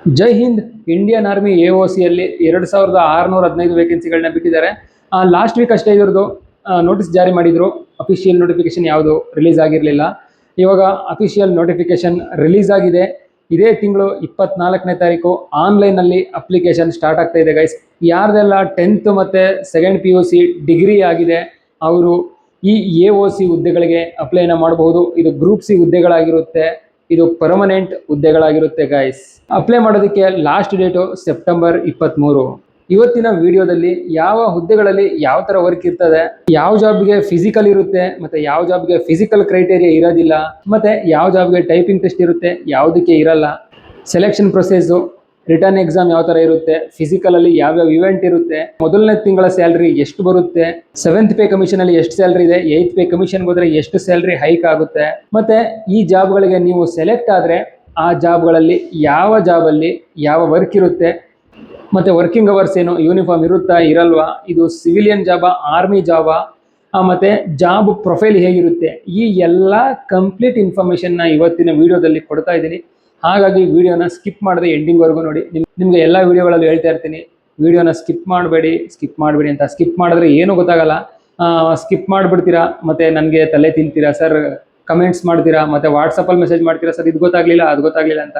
ಜೈ Hind. Indian army ಎಒಸಿಯಲ್ಲಿ 2615 ವೇಕೆನ್ಸಿಗಳನ್ನ ಬಿಟ್ಟಿದ್ದಾರೆ. Last week ಅಷ್ಟೇ ಇದ್ರದ್ದು ನೋಟಿಸ್ ಜಾರಿ ಮಾಡಿದ್ರು. ಅಫಿಷಿಯಲ್ ನೋಟಿಫಿಕೇಶನ್ ಯಾವುದು ರಿಲೀಸ್ ಆಗಿರಲಿಲ್ಲ. ಇವಾಗ ಅಫಿಷಿಯಲ್ ನೋಟಿಫಿಕೇಶನ್ ರಿಲೀಸ್ ಆಗಿದೆ. ಇದೇ ತಿಂಗಳು 24ನೇ ತಾರೀಕು ಆನ್ಲೈನಲ್ಲಿ ಅಪ್ಲಿಕೇಶನ್ ಸ್ಟಾರ್ಟ್ ಆಗ್ತಾ ಇದೆ ಗೈಸ್. ಯಾರ್ದೆಲ್ಲ 10th ಮತ್ತು ಸೆಕೆಂಡ್ PUC ಡಿಗ್ರಿ ಆಗಿದೆ ಅವರು ಈ AOC ಹುದ್ದೆಗಳಿಗೆ ಅಪ್ಲೈನ ಮಾಡಬಹುದು. ಇದು ಗ್ರೂಪ್ C ಹುದ್ದೆಗಳಾಗಿರುತ್ತೆ, ಇದು ಪರ್ಮನೆಂಟ್ ಹುದ್ದೆಗಳಾಗಿರುತ್ತೆ ಗೈಸ್. ಅಪ್ಲೈ ಮಾಡೋದಕ್ಕೆ ಲಾಸ್ಟ್ ಡೇಟು ಸೆಪ್ಟೆಂಬರ್ 23. ಇವತ್ತಿನ ವಿಡಿಯೋದಲ್ಲಿ ಯಾವ ಹುದ್ದೆಗಳಲ್ಲಿ ಯಾವ ಥರ ವರ್ಕ್ ಇರ್ತದೆ, ಯಾವ ಜಾಬ್ಗೆ ಫಿಸಿಕಲ್ ಇರುತ್ತೆ ಮತ್ತು ಯಾವ ಜಾಬ್ಗೆ ಫಿಸಿಕಲ್ ಕ್ರೈಟೇರಿಯಾ ಇರೋದಿಲ್ಲ, ಮತ್ತು ಯಾವ ಜಾಬ್ಗೆ ಟೈಪಿಂಗ್ ಟೆಸ್ಟ್ ಇರುತ್ತೆ, ಯಾವುದಕ್ಕೆ ಇರಲ್ಲ, ಸೆಲೆಕ್ಷನ್ ಪ್ರೊಸೆಸ್ಸು, ರಿಟರ್ನ್ ಎಕ್ಸಾಮ್ ಯಾವ ಥರ ಇರುತ್ತೆ, ಫಿಸಿಕಲಲ್ಲಿ ಯಾವ್ಯಾವ ಇವೆಂಟ್ ಇರುತ್ತೆ, ಮೊದಲನೇ ತಿಂಗಳ ಸ್ಯಾಲ್ರಿ ಎಷ್ಟು ಬರುತ್ತೆ, 7th ಪೇ ಕಮಿಷನಲ್ಲಿ ಎಷ್ಟು ಸ್ಯಾಲ್ರಿ ಇದೆ, 8th ಪೇ ಕಮಿಷನ್ಗೆ ಹೋದರೆ ಎಷ್ಟು ಸ್ಯಾಲ್ರಿ ಹೈಕ್ ಆಗುತ್ತೆ, ಮತ್ತು ಈ ಜಾಬ್ಗಳಿಗೆ ನೀವು ಸೆಲೆಕ್ಟ್ ಆದರೆ ಆ ಜಾಬ್ಗಳಲ್ಲಿ ಯಾವ ಜಾಬಲ್ಲಿ ಯಾವ ವರ್ಕ್ ಇರುತ್ತೆ, ಮತ್ತು ವರ್ಕಿಂಗ್ ಅವರ್ಸ್ ಏನು, ಯೂನಿಫಾರ್ಮ್ ಇರುತ್ತಾ ಇರಲ್ವಾ, ಇದು ಸಿವಿಲಿಯನ್ ಜಾಬಾ ಆರ್ಮಿ ಜಾಬಾ, ಮತ್ತು ಜಾಬ್ ಪ್ರೊಫೈಲ್ ಹೇಗಿರುತ್ತೆ, ಈ ಎಲ್ಲ ಕಂಪ್ಲೀಟ್ ಇನ್ಫಾರ್ಮೇಷನ್ನ ಇವತ್ತಿನ ವಿಡಿಯೋದಲ್ಲಿ ಕೊಡ್ತಾ ಇದ್ದೀನಿ. ಹಾಗಾಗಿ ವಿಡಿಯೋನ ಸ್ಕಿಪ್ ಮಾಡದೆ ಎಂಡಿಂಗ್ವರೆಗೂ ನೋಡಿ. ನಿಮಗೆ ಎಲ್ಲ ವಿಡಿಯೋಗಳಲ್ಲಿ ಹೇಳ್ತಾ ಇರ್ತೀನಿ, ವಿಡಿಯೋನ ಸ್ಕಿಪ್ ಮಾಡಬೇಡಿ ಅಂತ. ಸ್ಕಿಪ್ ಮಾಡಿದ್ರೆ ಏನೂ ಗೊತ್ತಾಗಲ್ಲ. ಸ್ಕಿಪ್ ಮಾಡಿಬಿಡ್ತೀರಾ ಮತ್ತು ನನಗೆ ತಲೆ ತಿಂತೀರಾ ಸರ್, ಕಮೆಂಟ್ಸ್ ಮಾಡ್ತೀರಾ, ಮತ್ತು ವಾಟ್ಸಪ್ಪಲ್ಲಿ ಮೆಸೇಜ್ ಮಾಡ್ತೀರಾ ಸರ್, ಇದು ಗೊತ್ತಾಗಲಿಲ್ಲ ಅದು ಗೊತ್ತಾಗಲಿಲ್ಲ ಅಂತ.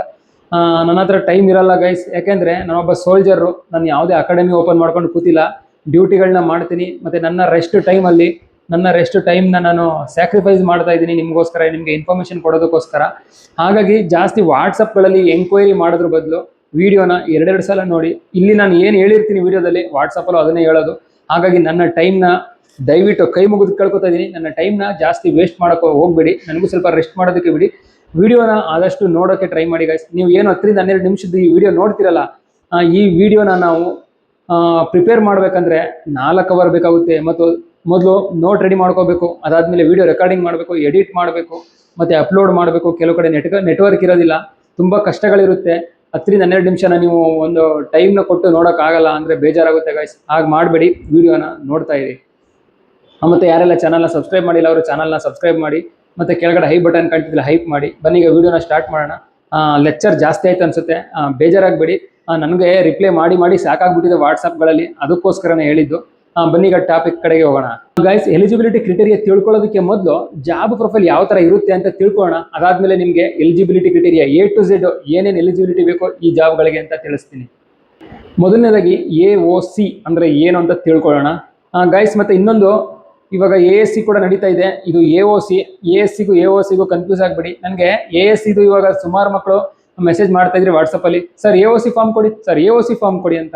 ನನ್ನ ಹತ್ರ ಟೈಮ್ ಇರಲ್ಲ ಗೈಸ್. ಯಾಕೆಂದರೆ ನಾನೊಬ್ಬ ಸೋಲ್ಜರು. ನಾನು ಯಾವುದೇ ಅಕಾಡೆಮಿ ಓಪನ್ ಮಾಡ್ಕೊಂಡು ಕೂತಿಲ್ಲ, ಡ್ಯೂಟಿಗಳನ್ನ ಮಾಡ್ತೀನಿ. ಮತ್ತು ನನ್ನ ರೆಸ್ಟ್ ಟೈಮ್ನ ನಾನು ಸ್ಯಾಕ್ರಿಫೈಸ್ ಮಾಡ್ತಾ ಇದ್ದೀನಿ ನಿಮಗೋಸ್ಕರ, ನಿಮಗೆ ಇನ್ಫಾರ್ಮೇಷನ್ ಕೊಡೋದಕ್ಕೋಸ್ಕರ. ಹಾಗಾಗಿ ಜಾಸ್ತಿ ವಾಟ್ಸಪ್ಗಳಲ್ಲಿ ಎಂಕ್ವೈರಿ ಮಾಡೋದ್ರ ಬದಲು ವಿಡಿಯೋನ 2 ಸಲ ನೋಡಿ. ಇಲ್ಲಿ ನಾನು ಏನು ಹೇಳಿರ್ತೀನಿ ವಿಡಿಯೋದಲ್ಲಿ ವಾಟ್ಸಪ್ಪಲ್ಲೂ ಅದನ್ನೇ ಹೇಳೋದು. ಹಾಗಾಗಿ ನನ್ನ ಟೈಮ್ನ ದಯವಿಟ್ಟು ಕೈ ಮುಗಿದು ಕೇಳ್ಕೊತಾ ಇದ್ದೀನಿ, ನನ್ನ ಟೈಮ್ನ ಜಾಸ್ತಿ ವೇಸ್ಟ್ ಮಾಡೋಕ್ಕೆ ಹೋಗಬೇಡಿ, ನನಗೂ ಸ್ವಲ್ಪ ರೆಸ್ಟ್ ಮಾಡೋದಕ್ಕೆ ಬಿಡಿ. ವಿಡಿಯೋನ ಆದಷ್ಟು ನೋಡೋಕ್ಕೆ ಟ್ರೈ ಮಾಡಿ ಗೈಸ್. ನೀವು ಏನು 10 ರಿಂದ 12 ನಿಮಿಷದ ಈ ವಿಡಿಯೋ ನೋಡ್ತಿರಲ್ಲ, ಈ ವಿಡಿಯೋನ ನಾವು ಪ್ರಿಪೇರ್ ಮಾಡಬೇಕಂದ್ರೆ 4 ಅವರ್ ಬೇಕಾಗುತ್ತೆ. ಮತ್ತು ಮೊದಲು ನೋಟ್ ರೆಡಿ ಮಾಡ್ಕೋಬೇಕು, ಅದಾದಮೇಲೆ ವಿಡಿಯೋ ರೆಕಾರ್ಡಿಂಗ್ ಮಾಡಬೇಕು, ಎಡಿಟ್ ಮಾಡಬೇಕು, ಮತ್ತು ಅಪ್ಲೋಡ್ ಮಾಡಬೇಕು. ಕೆಲವು ಕಡೆ ನೆಟ್ವರ್ಕ್ ಇರೋದಿಲ್ಲ, ತುಂಬ ಕಷ್ಟಗಳಿರುತ್ತೆ. 10 ರಿಂದ 12 ನಿಮಿಷನ ನೀವು ಒಂದು ಟೈಮ್ನ ಕೊಟ್ಟು ನೋಡೋಕ್ಕಾಗಲ್ಲ ಅಂದರೆ ಬೇಜಾರಾಗುತ್ತೆ ಗೈಸ್. ಹಾಗೆ ಮಾಡಬೇಡಿ, ವಿಡಿಯೋನ ನೋಡ್ತಾ ಇರಿ. ಮತ್ತು ಯಾರೆಲ್ಲ ಚಾನಲ್ನ ಸಬ್ಸ್ಕ್ರೈಬ್ ಮಾಡಿಲ್ಲ ಅವರು ಚಾನಲ್ನ ಸಬ್ಸ್ಕ್ರೈಬ್ ಮಾಡಿ, ಮತ್ತು ಕೆಳಗಡೆ ಹೈ ಬಟನ್ ಕಾಣ್ತಿದ್ದಿಲ್ಲ ಹೈಪ್ ಮಾಡಿ. ಬನ್ನಿ ಈಗ ವಿಡಿಯೋನ ಸ್ಟಾರ್ಟ್ ಮಾಡೋಣ. ಲೆಕ್ಚರ್ ಜಾಸ್ತಿ ಆಯ್ತು ಅನಿಸುತ್ತೆ, ಬೇಜಾರಾಗಬೇಡಿ. ನನಗೆ ರಿಪ್ಲೈ ಮಾಡಿ ಸಾಕಾಗ್ಬಿಟ್ಟಿದೆ ವಾಟ್ಸಪ್ಗಳಲ್ಲಿ, ಅದಕ್ಕೋಸ್ಕರನೇ ಹೇಳಿದ್ದು. ಬನ್ನಿ ಈಗ ಟಾಪಿಕ್ ಕಡೆಗೆ ಹೋಗೋಣ ಗೈಸ್. ಎಲಿಜಿಬಿಲಿಟಿ ಕ್ರಿಟೇರಿಯಾ ತಿಳ್ಕೊಳ್ಳೋದಕ್ಕೆ ಮೊದಲು ಜಾಬ್ ಪ್ರೊಫೈಲ್ ಯಾವ ಥರ ಇರುತ್ತೆ ಅಂತ ತಿಳ್ಕೊಳ್ಳೋಣ. ಅದಾದಮೇಲೆ ನಿಮಗೆ eligibility criteria A to Z ಏನೇನು ಎಲಿಜಿಬಿಲಿಟಿ ಬೇಕೋ ಈ ಜಾಬ್ಗಳಿಗೆ ಅಂತ ತಿಳಿಸ್ತೀನಿ. ಮೊದಲನೇದಾಗಿ AOC ಅಂದರೆ ಏನು ಅಂತ ತಿಳ್ಕೊಳ್ಳೋಣ ಗೈಸ್. ಮತ್ತು ಇನ್ನೊಂದು, ಇವಾಗ ASC ಕೂಡ ನಡೀತಾ ಇದೆ, ಇದು AOC. ASCಗೂ AOCಗೂ ಕನ್ಫ್ಯೂಸ್ ಆಗಬೇಡಿ. ನನಗೆ ASCದು ಇವಾಗ ಸುಮಾರು ಮಕ್ಕಳು ಮೆಸೇಜ್ ಮಾಡ್ತಾ ಇದ್ರಿ ವಾಟ್ಸಪ್ಪಲ್ಲಿ, ಸರ್ AOC ಫಾರ್ಮ್ ಕೊಡಿ, ಸರ್ AOC ಫಾರ್ಮ್ ಕೊಡಿ ಅಂತ.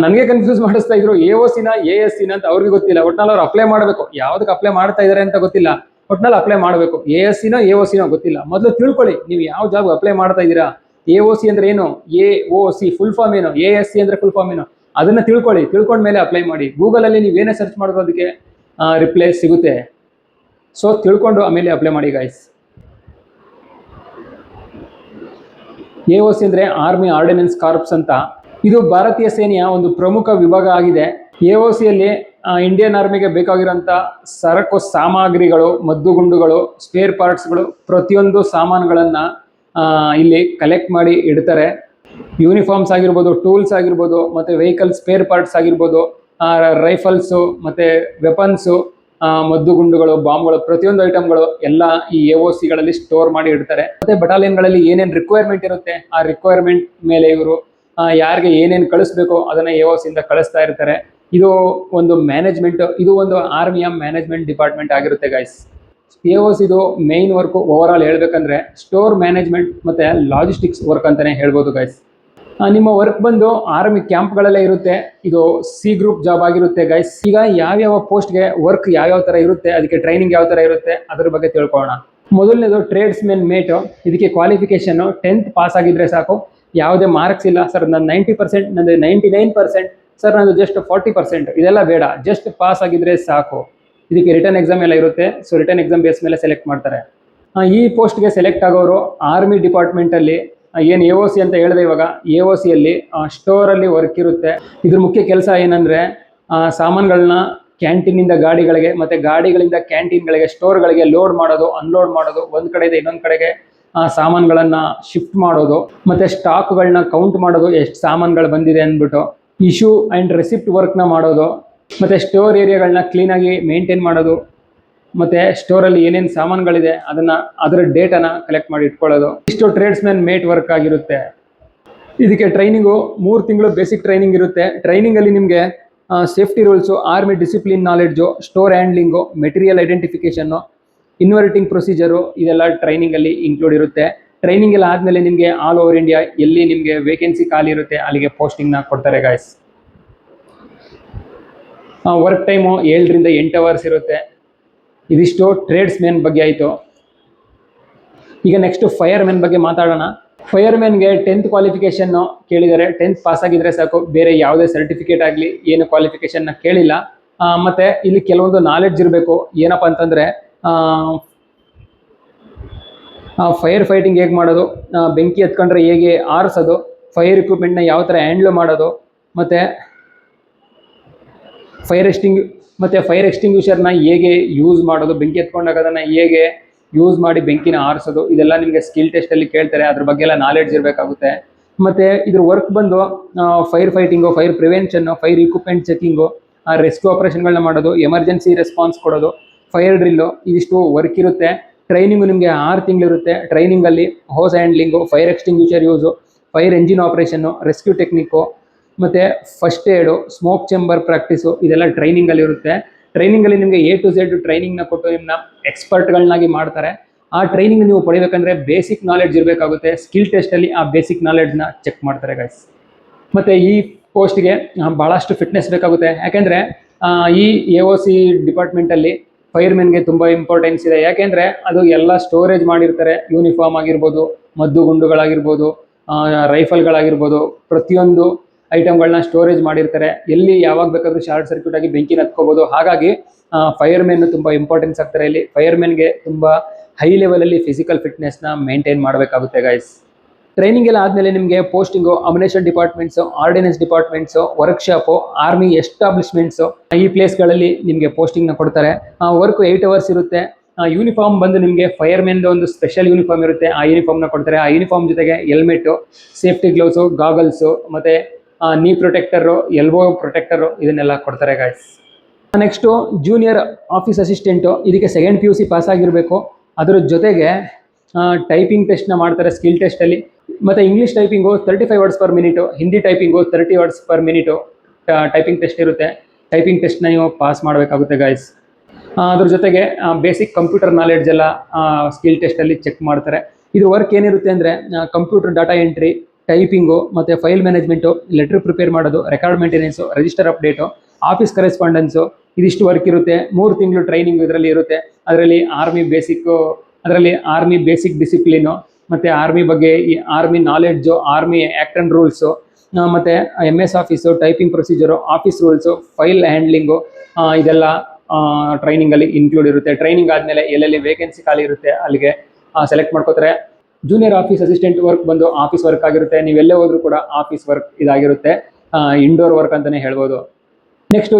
ನನಗೆ ಕನ್ಫ್ಯೂಸ್ ಮಾಡಿಸ್ತಾ ಇದ್ರು, AOCನ ASCನ ಅಂತ ಅವ್ರಿಗೆ ಗೊತ್ತಿಲ್ಲ. ಒಟ್ನಲ್ಲಿ ಅವ್ರು ಅಪ್ಲೈ ಮಾಡಬೇಕು, ಯಾವುದಕ್ಕೆ ಅಪ್ಲೈ ಮಾಡ್ತಾ ಇದ್ದಾರೆ ಅಂತ ಗೊತ್ತಿಲ್ಲ, ಒಟ್ನಲ್ಲಿ ಅಪ್ಲೈ ಮಾಡಬೇಕು. ASCನೋ AOCನೋ ಗೊತ್ತಿಲ್ಲ. ಮೊದಲು ತಿಳ್ಕೊಳ್ಳಿ ನೀವು ಯಾವ ಜಾಬ್ ಅಪ್ಲೈ ಮಾಡ್ತಾ ಇದ್ದೀರಾ. AOC ಅಂದರೆ ಏನು, AOC ಫುಲ್ ಫಾರ್ಮ್ ಏನು, ASC ಅಂದರೆ ಫುಲ್ ಫಾರ್ಮ್ ಏನು, ಅದನ್ನು ತಿಳ್ಕೊಂಡ್ಮೇಲೆ ಅಪ್ಲೈ ಮಾಡಿ. ಗೂಗಲಲ್ಲಿ ನೀವೇನೇ ಸರ್ಚ್ ಮಾಡೋದು ಅದಕ್ಕೆ ರಿಪ್ಲೈ ಸಿಗುತ್ತೆ. ಸೊ ತಿಳ್ಕೊಂಡು ಆಮೇಲೆ ಅಪ್ಲೈ ಮಾಡಿ ಗೈಸ್. AOC ಅಂದರೆ ಆರ್ಮಿ ಆರ್ಡಿನೆನ್ಸ್ ಕಾರ್ಪ್ಸ್ ಅಂತ. ಇದು ಭಾರತೀಯ ಸೇನೆಯ ಒಂದು ಪ್ರಮುಖ ವಿಭಾಗ ಆಗಿದೆ. AOCಯಲ್ಲಿ ಇಂಡಿಯನ್ ಆರ್ಮಿಗೆ ಬೇಕಾಗಿರೋಂಥ ಸರಕು ಸಾಮಗ್ರಿಗಳು, ಮದ್ದುಗುಂಡುಗಳು, ಸ್ಪೇರ್ ಪಾರ್ಟ್ಸ್ಗಳು, ಪ್ರತಿಯೊಂದು ಸಾಮಾನುಗಳನ್ನು ಇಲ್ಲಿ ಕಲೆಕ್ಟ್ ಮಾಡಿ ಇಡ್ತಾರೆ. ಯೂನಿಫಾರ್ಮ್ಸ್ ಆಗಿರ್ಬೋದು, ಟೂಲ್ಸ್ ಆಗಿರ್ಬೋದು, ಮತ್ತು ವೆಹಿಕಲ್ ಸ್ಪೇರ್ ಪಾರ್ಟ್ಸ್ ಆಗಿರ್ಬೋದು, ರೈಫಲ್ಸು, ಮತ್ತು ವೆಪನ್ಸು, ಮದ್ದುಗುಂಡುಗಳು, ಬಾಂಬ್ಗಳು, ಪ್ರತಿಯೊಂದು ಐಟಮ್ಗಳು ಎಲ್ಲ ಈ AOCಗಳಲ್ಲಿ ಸ್ಟೋರ್ ಮಾಡಿ ಇಡ್ತಾರೆ. ಮತ್ತು ಬಟಾಲಿಯನ್ಗಳಲ್ಲಿ ಏನೇನು ರಿಕ್ವೈರ್ಮೆಂಟ್ ಇರುತ್ತೆ ಆ ರಿಕ್ವೈರ್ಮೆಂಟ್ ಮೇಲೆ ಇವರು ಯಾರಿಗೆ ಏನೇನು ಕಳಿಸ್ಬೇಕೋ ಅದನ್ನು AOCಯಿಂದ ಕಳಿಸ್ತಾ ಇರ್ತಾರೆ. ಇದು ಒಂದು ಮ್ಯಾನೇಜ್ಮೆಂಟ್, ಇದು ಒಂದು ಆರ್ಮಿಯ ಮ್ಯಾನೇಜ್ಮೆಂಟ್ ಡಿಪಾರ್ಟ್ಮೆಂಟ್ ಆಗಿರುತ್ತೆ ಗೈಸ್. AOCದು ಮೇಯ್ನ್ ವರ್ಕು ಓವರ್ ಆಲ್ ಹೇಳ್ಬೇಕಂದ್ರೆ ಸ್ಟೋರ್ ಮ್ಯಾನೇಜ್ಮೆಂಟ್ ಮತ್ತು ಲಾಜಿಸ್ಟಿಕ್ಸ್ ವರ್ಕ್ ಅಂತಲೇ ಹೇಳ್ಬೋದು ಗೈಸ್. ನಿಮ್ಮ ವರ್ಕ್ ಬಂದು ಆರ್ಮಿ ಕ್ಯಾಂಪ್ಗಳಲ್ಲೇ ಇರುತ್ತೆ. ಇದು C ಗ್ರೂಪ್ ಜಾಬ್ ಆಗಿರುತ್ತೆ ಗೈಸ್. ಈಗ ಯಾವ್ಯಾವ ಪೋಸ್ಟ್ಗೆ ವರ್ಕ್ ಯಾವ್ಯಾವ ಥರ ಇರುತ್ತೆ, ಅದಕ್ಕೆ ಟ್ರೈನಿಂಗ್ ಯಾವ ಥರ ಇರುತ್ತೆ ಅದ್ರ ಬಗ್ಗೆ ತಿಳ್ಕೊಳ್ಳೋಣ. ಮೊದಲನೇದು ಟ್ರೇಡ್ಸ್ ಮೆನ್ ಮೇಟು. ಇದಕ್ಕೆ ಕ್ವಾಲಿಫಿಕೇಷನ್ನು 10th ಪಾಸ್ ಆಗಿದ್ರೆ ಸಾಕು, ಯಾವುದೇ ಮಾರ್ಕ್ಸ್ ಇಲ್ಲ. ಸರ್ ನಾನು 90%, ನಂದು 99%, ಸರ್ ನಂದು ಜಸ್ಟ್ 40%, ಇದೆಲ್ಲ ಬೇಡ, ಜಸ್ಟ್ ಪಾಸ್ ಆಗಿದ್ರೆ ಸಾಕು. ಇದಕ್ಕೆ ರಿಟರ್ನ್ ಎಕ್ಸಾಮ್ ಎಲ್ಲ ಇರುತ್ತೆ. ಸೊ ರಿಟರ್ನ್ ಎಕ್ಸಾಮ್ ಬೇಸ್ ಮೇಲೆ ಸೆಲೆಕ್ಟ್ ಮಾಡ್ತಾರೆ. ಈ ಪೋಸ್ಟ್ಗೆ ಸೆಲೆಕ್ಟ್ ಆಗೋರು ಆರ್ಮಿ ಡಿಪಾರ್ಟ್ಮೆಂಟಲ್ಲಿ ಏನು AOC ಅಂತ ಹೇಳಿದೆ, ಇವಾಗ AOCಯಲ್ಲಿ ಸ್ಟೋರಲ್ಲಿ ವರ್ಕ್ ಇರುತ್ತೆ. ಇದ್ರ ಮುಖ್ಯ ಕೆಲಸ ಏನಂದರೆ ಸಾಮಾನುಗಳನ್ನ ಕ್ಯಾಂಟೀನಿಂದ ಗಾಡಿಗಳಿಗೆ ಮತ್ತು ಗಾಡಿಗಳಿಂದ ಕ್ಯಾಂಟೀನ್ಗಳಿಗೆ ಸ್ಟೋರ್ಗಳಿಗೆ ಲೋಡ್ ಮಾಡೋದು, ಅನ್ಲೋಡ್ ಮಾಡೋದು, ಒಂದು ಕಡೆಯಿಂದ ಇನ್ನೊಂದು ಕಡೆಗೆ ಸಾಮಾನುಗಳನ್ನು ಶಿಫ್ಟ್ ಮಾಡೋದು, ಮತ್ತು ಸ್ಟಾಕ್ಗಳನ್ನ ಕೌಂಟ್ ಮಾಡೋದು, ಎಷ್ಟು ಸಾಮಾನುಗಳು ಬಂದಿದೆ ಅಂದ್ಬಿಟ್ಟು ಇಶ್ಯೂ ಆ್ಯಂಡ್ ರೆಸಿಪ್ಟ್ ವರ್ಕ್ನ ಮಾಡೋದು, ಮತ್ತು ಸ್ಟೋರ್ ಏರಿಯಾಗಳನ್ನ ಕ್ಲೀನಾಗಿ ಮೇಂಟೈನ್ ಮಾಡೋದು, ಮತ್ತು ಸ್ಟೋರಲ್ಲಿ ಏನೇನು ಸಾಮಾನುಗಳಿದೆ ಅದರ ಡೇಟಾನ ಕಲೆಕ್ಟ್ ಮಾಡಿ ಇಟ್ಕೊಳ್ಳೋದು. ಇಷ್ಟು ಟ್ರೇಡ್ಸ್ಮ್ಯಾನ್ ಮೇಟ್ ವರ್ಕ್ ಆಗಿರುತ್ತೆ. ಇದಕ್ಕೆ ಟ್ರೈನಿಂಗು 3 ತಿಂಗಳು ಬೇಸಿಕ್ ಟ್ರೈನಿಂಗ್ ಇರುತ್ತೆ. ಟ್ರೈನಿಂಗಲ್ಲಿ ನಿಮಗೆ safety rules, army discipline knowledge, store handling, material identification, ಇನ್ವರ್ಟಿಂಗ್ ಪ್ರೊಸೀಜರು, ಇದೆಲ್ಲ ಟ್ರೈನಿಂಗಲ್ಲಿ ಇನ್ಕ್ಲೂಡ್ ಇರುತ್ತೆ. ಟ್ರೈನಿಂಗ್ ಎಲ್ಲ ಆದಮೇಲೆ ನಿಮಗೆ ಆಲ್ ಓವರ್ ಇಂಡಿಯಾ ಎಲ್ಲಿ ನಿಮಗೆ ವೇಕೆನ್ಸಿ ಖಾಲಿ ಇರುತ್ತೆ ಅಲ್ಲಿಗೆ ಪೋಸ್ಟಿಂಗ್ನ ಕೊಡ್ತಾರೆ ಗಾಯ್ಸ್. ವರ್ಕ್ ಟೈಮು 7 ರಿಂದ 8 ಅವರ್ಸ್ ಇರುತ್ತೆ. ಇದಿಷ್ಟು ಟ್ರೇಡ್ಸ್ ಮ್ಯಾನ್ ಬಗ್ಗೆ ಆಯಿತು. ಈಗ ನೆಕ್ಸ್ಟ್ ಫೈರ್ ಮ್ಯಾನ್ ಬಗ್ಗೆ ಮಾತಾಡೋಣ. ಫೈರ್ ಮ್ಯಾನ್ಗೆ 10th ಕ್ವಾಲಿಫಿಕೇಷನ್ನು ಕೇಳಿದ್ದಾರೆ. 10th ಪಾಸ್ ಆಗಿದ್ರೆ ಸಾಕು, ಬೇರೆ ಯಾವುದೇ ಸರ್ಟಿಫಿಕೇಟ್ ಆಗಲಿ ಏನು ಕ್ವಾಲಿಫಿಕೇಷನ್ನ ಕೇಳಿಲ್ಲ. ಮತ್ತು ಇಲ್ಲಿ ಕೆಲವೊಂದು ನಾಲೆಡ್ಜ್ ಇರಬೇಕು. ಏನಪ್ಪ ಅಂತಂದರೆ ಫೈರ್ ಫೈಟಿಂಗ್ ಹೇಗೆ ಮಾಡೋದು, ಬೆಂಕಿ ಹತ್ಕೊಂಡ್ರೆ ಹೇಗೆ ಆರಿಸೋದು, ಫೈರ್ ಎಕ್ವಿಪ್ಮೆಂಟ್ನ ಯಾವ ಥರ ಹ್ಯಾಂಡ್ಲ್ ಮಾಡೋದು, ಮತ್ತು ಫೈರ್ ಎಕ್ಸ್ಟಿಂಗ್ವಿಷರ್ನ ಹೇಗೆ ಯೂಸ್ ಮಾಡೋದು, ಬೆಂಕಿ ಹತ್ಕೊಂಡಾಗ ಅದನ್ನು ಹೇಗೆ ಯೂಸ್ ಮಾಡಿ ಬೆಂಕಿನ ಆರಿಸೋದು, ಇದೆಲ್ಲ ನಿಮಗೆ ಸ್ಕಿಲ್ ಟೆಸ್ಟಲ್ಲಿ ಕೇಳ್ತಾರೆ. ಅದ್ರ ಬಗ್ಗೆ ಎಲ್ಲ ನಾಲೆಡ್ಜ್ ಇರಬೇಕಾಗುತ್ತೆ. ಮತ್ತು ಇದ್ರ ವರ್ಕ್ ಬಂದು fire fighting, fire prevention, fire equipment checking, rescue ಆಪರೇಷನ್ಗಳನ್ನ ಮಾಡೋದು, ಎಮರ್ಜೆನ್ಸಿ ರೆಸ್ಪಾನ್ಸ್ ಕೊಡೋದು, ಫೈರ್ ಡ್ರಿಲ್ಲು, ಇದಿಷ್ಟು ವರ್ಕ್ ಇರುತ್ತೆ. ಟ್ರೈನಿಂಗು ನಿಮಗೆ 6 ತಿಂಗಳಿರುತ್ತೆ. ಟ್ರೈನಿಂಗಲ್ಲಿ hose handling, fire extinguisher use, fire engine operation, rescue technique, ಮತ್ತು first aid, smoke chamber practice, ಇದೆಲ್ಲ ಟ್ರೈನಿಂಗಲ್ಲಿ ಇರುತ್ತೆ. ಟ್ರೈನಿಂಗಲ್ಲಿ ನಿಮಗೆ A to Z ಟ್ರೈನಿಂಗ್ನ ಕೊಟ್ಟು ನಿಮ್ಮನ್ನ ಎಕ್ಸ್ಪರ್ಟ್ಗಳನ್ನಾಗಿ ಮಾಡ್ತಾರೆ. ಆ ಟ್ರೈನಿಂಗ್ ನೀವು ಪಡಿಬೇಕಂದ್ರೆ ಬೇಸಿಕ್ ನಾಲೆಡ್ಜ್ ಇರಬೇಕಾಗುತ್ತೆ. ಸ್ಕಿಲ್ ಟೆಸ್ಟಲ್ಲಿ ಆ ಬೇಸಿಕ್ ನಾಲೆಡ್ಜ್ನ ಚೆಕ್ ಮಾಡ್ತಾರೆ ಗೈಸ್. ಮತ್ತು ಈ ಪೋಸ್ಟ್ಗೆ ಭಾಳಷ್ಟು ಫಿಟ್ನೆಸ್ ಬೇಕಾಗುತ್ತೆ. ಯಾಕೆಂದರೆ ಈ AOC ಡಿಪಾರ್ಟ್ಮೆಂಟಲ್ಲಿ ಫೈರ್ಮೆನ್ಗೆ ತುಂಬ ಇಂಪಾರ್ಟೆನ್ಸ್ ಇದೆ. ಯಾಕೆಂದರೆ ಅದು ಎಲ್ಲ ಸ್ಟೋರೇಜ್ ಮಾಡಿರ್ತಾರೆ. ಯೂನಿಫಾರ್ಮ್ ಆಗಿರ್ಬೋದು, ಮದ್ದು ಗುಂಡುಗಳಾಗಿರ್ಬೋದು, ರೈಫಲ್ಗಳಾಗಿರ್ಬೋದು, ಪ್ರತಿಯೊಂದು ಐಟಮ್ಗಳನ್ನ ಸ್ಟೋರೇಜ್ ಮಾಡಿರ್ತಾರೆ. ಎಲ್ಲಿ ಯಾವಾಗ ಬೇಕಾದರೂ ಶಾರ್ಟ್ ಸರ್ಕ್ಯೂಟ್ ಆಗಿ ಬೆಂಕಿನ ಹತ್ಕೋಬೋದು. ಹಾಗಾಗಿ ಫೈರ್ಮೆನ್ ತುಂಬ ಇಂಪಾರ್ಟೆನ್ಸ್ ಆಗ್ತಾರೆ. ಇಲ್ಲಿ ಫೈರ್ಮೆನ್ಗೆ ತುಂಬ ಹೈ ಲೆವೆಲಲ್ಲಿ ಫಿಸಿಕಲ್ ಫಿಟ್ನೆಸ್ನ ಮೇಂಟೈನ್ ಮಾಡಬೇಕಾಗುತ್ತೆ ಗೈಸ್. ಟ್ರೈನಿಂಗ್ ಎಲ್ಲ ಆದಮೇಲೆ ನಿಮಗೆ posting ammunition departments, ordnance departments, workshop, army establishments, ಈ ಪ್ಲೇಸ್ಗಳಲ್ಲಿ ನಿಮಗೆ ಪೋಸ್ಟಿಂಗ್ನ ಕೊಡ್ತಾರೆ. ವರ್ಕ್ 8 ಅವರ್ಸ್ ಇರುತ್ತೆ. ಯೂನಿಫಾರ್ಮ್ ಬಂದು ನಿಮಗೆ ಫೈರ್ಮೆನ್ದು ಒಂದು ಸ್ಪೆಷಲ್ ಯೂನಿಫಾರ್ಮ್ ಇರುತ್ತೆ. ಆ ಯೂನಿಫಾರ್ಮ್ನ ಕೊಡ್ತಾರೆ. ಆ ಯೂನಿಫಾರ್ಮ್ ಜೊತೆಗೆ ಹೆಲ್ಮೆಟು, ಸೇಫ್ಟಿ ಗ್ಲೌಸು, ಗಾಗಲ್ಸು, ಮತ್ತು ನೀ ಪ್ರೊಟೆಕ್ಟರು, ಎಲ್ಬೋ ಪ್ರೊಟೆಕ್ಟರು, ಇದನ್ನೆಲ್ಲ ಕೊಡ್ತಾರೆ guys. Next junior office assistant. ಇದಕ್ಕೆ 2nd PUC ಪಾಸ್ ಆಗಿರಬೇಕು. ಅದರ ಜೊತೆಗೆ ಟೈಪಿಂಗ್ ಟೆಸ್ಟ್ನ ಮಾಡ್ತಾರೆ ಸ್ಕಿಲ್ ಟೆಸ್ಟಲ್ಲಿ. ಮತ್ತು English typing 35 words per minute, Hindi typing 30 words per minute typing test ಇರುತ್ತೆ. ಟೈಪಿಂಗ್ ಟೆಸ್ಟ್ನ ನೀವು ಪಾಸ್ ಮಾಡಬೇಕಾಗುತ್ತೆ ಗಾಯ್ಸ್. ಅದ್ರ ಜೊತೆಗೆ ಬೇಸಿಕ್ ಕಂಪ್ಯೂಟರ್ ನಾಲೆಡ್ಜ್ ಎಲ್ಲ ಸ್ಕಿಲ್ ಟೆಸ್ಟಲ್ಲಿ ಚೆಕ್ ಮಾಡ್ತಾರೆ. ಇದು ವರ್ಕ್ ಏನಿರುತ್ತೆ ಅಂದರೆ ಕಂಪ್ಯೂಟರ್ ಡಾಟಾ ಎಂಟ್ರಿ, ಟೈಪಿಂಗು, ಮತ್ತು ಫೈಲ್ ಮ್ಯಾನೇಜ್ಮೆಂಟು, ಲೆಟ್ರ್ ಪ್ರಿಪೇರ್ ಮಾಡೋದು, record maintenance, register update, office correspondence, ಇದಿಷ್ಟು ವರ್ಕ್ ಇರುತ್ತೆ. 3 ತಿಂಗಳು ಟ್ರೈನಿಂಗ್ ಇದರಲ್ಲಿ ಇರುತ್ತೆ. ಅದರಲ್ಲಿ ಆರ್ಮಿ ಬೇಸಿಕ್ ಡಿಸಿಪ್ಲಿನು, ಮತ್ತು ಆರ್ಮಿ ಬಗ್ಗೆ army knowledge, army act and rules, ಮತ್ತು MS office, typing procedure, office rules, file handling, ಇದೆಲ್ಲ ಟ್ರೈನಿಂಗಲ್ಲಿ ಇನ್ಕ್ಲೂಡ್ ಇರುತ್ತೆ. ಟ್ರೈನಿಂಗ್ ಆದಮೇಲೆ ಎಲ್ಲೆಲ್ಲಿ ವೇಕೆನ್ಸಿ ಖಾಲಿ ಇರುತ್ತೆ ಅಲ್ಲಿಗೆ ಸೆಲೆಕ್ಟ್ ಮಾಡ್ಕೋತಾರೆ. ಜೂನಿಯರ್ ಆಫೀಸ್ ಅಸಿಸ್ಟೆಂಟ್ ವರ್ಕ್ ಬಂದು ಆಫೀಸ್ ವರ್ಕ್ ಆಗಿರುತ್ತೆ. ನೀವೆಲ್ಲೇ ಹೋದ್ರೂ ಕೂಡ ಆಫೀಸ್ ವರ್ಕ್ ಇದಾಗಿರುತ್ತೆ. ಇಂಡೋರ್ ವರ್ಕ್ ಅಂತಲೇ ಹೇಳ್ಬೋದು. ನೆಕ್ಸ್ಟು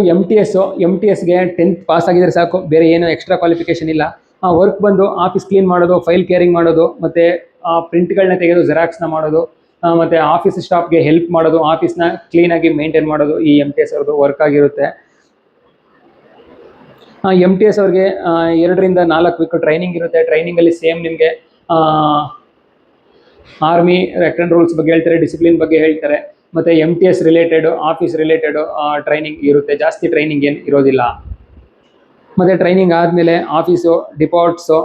MTSಗೆ 10th ಪಾಸ್ ಆಗಿದ್ರೆ ಸಾಕು, ಬೇರೆ ಏನು ಎಕ್ಸ್ಟ್ರಾ ಕ್ವಾಲಿಫಿಕೇಷನ್ ಇಲ್ಲ. ವರ್ಕ್ ಬಂದು ಆಫೀಸ್ ಕ್ಲೀನ್ ಮಾಡೋದು, ಫೈಲ್ ಕೇರಿಂಗ್ ಮಾಡೋದು, ಮತ್ತು ಪ್ರಿಂಟ್ಗಳನ್ನ ತೆಗೆದು ಜೆರಾಕ್ಸ್ನ ಮಾಡೋದು, ಮತ್ತು ಆಫೀಸ್ ಸ್ಟಾಫ್ಗೆ ಹೆಲ್ಪ್ ಮಾಡೋದು, ಆಫೀಸ್ನ ಕ್ಲೀನಾಗಿ ಮೇಂಟೈನ್ ಮಾಡೋದು ಈ MTS ಅವ್ರದ್ದು ವರ್ಕ್ ಆಗಿರುತ್ತೆ. MTS ಅವ್ರಿಗೆ 2 ರಿಂದ 4 ವೀಕ್ ಟ್ರೈನಿಂಗ್ ಇರುತ್ತೆ. ಟ್ರೈನಿಂಗಲ್ಲಿ ಸೇಮ್ ನಿಮಗೆ ಆರ್ಮಿ ಆ್ಯಕ್ಟ್ ಆ್ಯಂಡ್ ರೂಲ್ಸ್ ಬಗ್ಗೆ ಹೇಳ್ತಾರೆ, ಡಿಸಿಪ್ಲಿನ್ ಬಗ್ಗೆ ಹೇಳ್ತಾರೆ, ಮತ್ತು MTS related, office related training ಇರುತ್ತೆ. ಜಾಸ್ತಿ ಟ್ರೈನಿಂಗ್ ಏನು ಇರೋದಿಲ್ಲ. ಮತ್ತು ಟ್ರೈನಿಂಗ್ ಆದಮೇಲೆ ಆಫೀಸು, ಡಿಪಾರ್ಟ್ಸು,